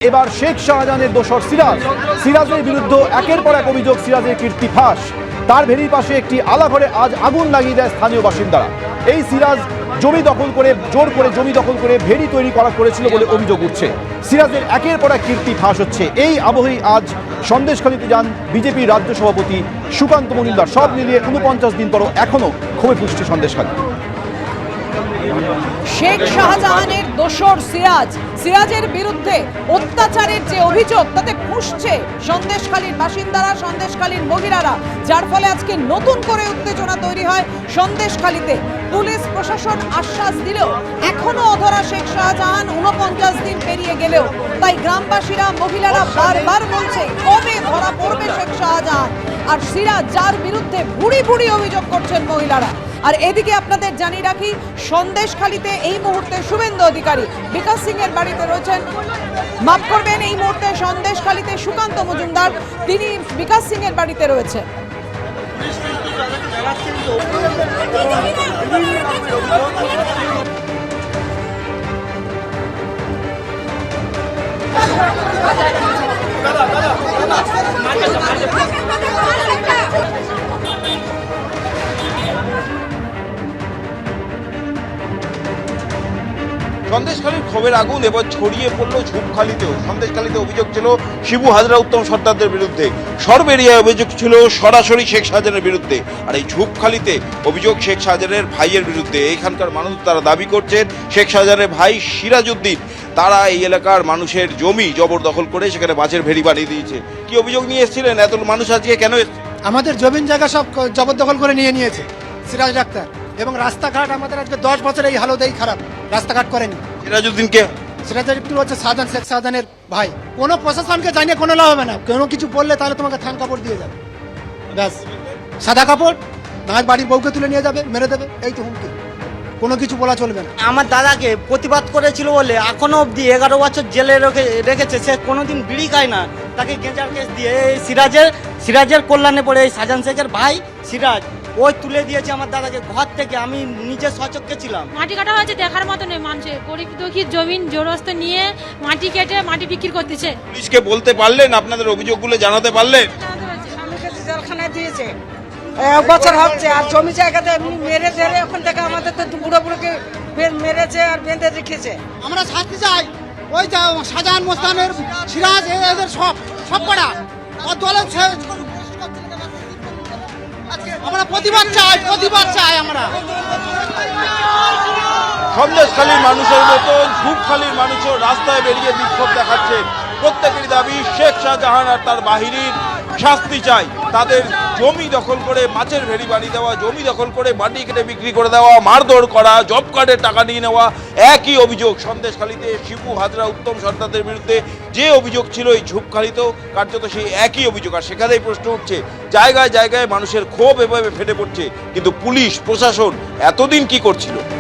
এবার শেখ শাহজাহানের দোসর সিরাজের বিরুদ্ধে একের পর এক অভিযোগ, সিরাজের কীর্তি ফাঁস। তার ভেরির পাশে একটি আলাঘরে আজ আগুন লাগিয়ে দেয় স্থানীয় বাসিন্দারা। এই সিরাজ জমি দখল করে, জোর করে জমি দখল করে ভেরি তৈরি করেছিল বলে অভিযোগ উঠছে। সিরাজের একের পর এক কীর্তি ফাঁস হচ্ছে। এই আবহেই আজ সন্দেশখালীতে যান বিজেপির রাজ্য সভাপতি সুকান্ত মজুমদার। সব মিলিয়ে 49 দিন পরও এখনো ক্ষোভে ফুসছে সন্দেশখালী। শেখ শাহজাহানের দোসর সিরাজের বিরুদ্ধে অত্যাচারের যে অভিযোগ, তাতে ফুঁসছে সন্দেশখালীর বাসিন্দারা, সন্দেশখালীর মহিলারা, যার ফলে আজকে নতুন করে উত্তেজনা তৈরি হয় সন্দেশখালীতে। পুলিশ প্রশাসন আশ্বাস দিলেও এখনো অধরা শেখ শাহজাহান। 49 দিন পেরিয়ে গেলেও তাই গ্রামবাসীরা, মহিলারা বারবার বলছে কবে ধরা পড়বে শেখ শাহজাহান আর সিরাজ, যার বিরুদ্ধে ভুড়ি ভুড়ি অভিযোগ করছেন মহিলারা। আর এদিকে আপনাদের জানিয়ে রাখি, সন্দেশখালীতে এই মুহূর্তে শুভেন্দু অধিকারী বিকাশ সিং এর বাড়িতে রয়েছেন। মাফ করবেন, এই মুহূর্তে সন্দেশখালীতে সুকান্ত মজুমদার, তিনি বিকাশ সিং এর বাড়িতে রয়েছেন। সন্দেশখালীর ক্ষোভের আগুন এবার ছড়িয়ে পড়ল ঝুপখালীতেও। সন্দেশখালীতে অভিযোগ ছিল শিবু হাজরা, উত্তম সর্দারদের বিরুদ্ধে। সরবেরিয়ায় অভিযোগ ছিল সরাসরি শেখ শাহজাহানের বিরুদ্ধে। আর এই ঝুপখালীতে অভিযোগ শেখ শাহজাহানের ভাইয়ের বিরুদ্ধে। এখানকার মানুষ তারা দাবি করছেন শেখ শাহজাহানের ভাই সিরাজউদ্দিন, তারা এই এলাকার মানুষের জমি জবরদখল করে সেখানে মাছের ভেড়ি বানিয়ে দিয়েছে। কি অভিযোগ নিয়ে এসেছিলেন? এত মানুষ আজকে কেন এসছে? আমাদের জমিন জায়গা সব জবরদখল করে নিয়েছে সিরাজ ডাক্তার, এবং রাস্তাঘাট আমাদের আজকে 10 বছর এই হালতেই খারাপ, রাস্তাঘাট করেনি। সিরাজউদ্দিনকে সিরাজউদ্দিন হচ্ছে শেখ শাহজাহানের ভাই। কোনো প্রশাসনকে জানিয়ে কোনো লাভ হবে না। কোনো কিছু বললে তাহলে তোমাকে থান কাপড় দিয়ে যাবে, ব্যাস সাদা কাপড়, না বাড়ির বউকে তুলে নিয়ে যাবে, মেরে দেবে, এই তো হুমকি। কোনো কিছু বলা চলবে না। আমার দাদাকে প্রতিবাদ করেছিল বলে এখনো অবধি 11 বছর জেলে রেখেছে। সে কোনোদিন বিড়ি খায় না, তাকে গেঁজার কেস দিয়ে এই সিরাজের কল্যাণে পড়ে এই শাহজাহান শেখের ভাই সিরাজ ওই তুলে দিয়েছে আমার দাদাকে ঘর থেকে। আমি নিজে সচক্ষে ছিলাম। মাটি কাটা হয়েছে, দেখার মতো নেই। মানুষের গরিব দুঃখী জমিন জোরস্ত নিয়ে মাটি কেটে মাটি বিক্রি করতেছে। পুলিশকে বলতে পারলেন? আপনাদের অভিযোগগুলো জানাতে পারলেন? জেলখানায় দিয়েছে, 1 বছর হচ্ছে। আর জমি জায়গাতে মেরে ধরে ওখান থেকে আমাদের তো বুড়ো বুড়োকে মেরেছে আর বেঁধে রেখেছে। আমরা শাস্তি চাই। ওই শাহজাহান, মোস্তানের, সিরাজ, এদের সব করা দলের আমরা প্রতিবাদ চাই আমরা। সন্দেশখালীর মানুষের মতন ঝুপখালীর মানুষও রাস্তায় বেরিয়ে বিক্ষোভ দেখাচ্ছেন। প্রত্যেকেরই দাবি শেখ শাহজাহান আর তার বাহিনীর শাস্তি চাই। তাদের জমি দখল করে মাছের ভেড়ি বানিয়ে দেওয়া, জমি দখল করে মাটি কেটে বিক্রি করে দেওয়া, মারধর করা, জব কার্ডের টাকা নিয়ে নেওয়া, একই অভিযোগ সন্দেশখালীতে শিবু হাজরা, উত্তম সর্দারদের বিরুদ্ধে যে অভিযোগ ছিল এই ঝুপখালীতেও কার্যত সেই একই অভিযোগ। আর সেখানেই প্রশ্ন উঠছে, জায়গায় জায়গায় মানুষের ক্ষোভ এভাবে ফেটে পড়ছে, কিন্তু পুলিশ প্রশাসন এতদিন কি করছিল?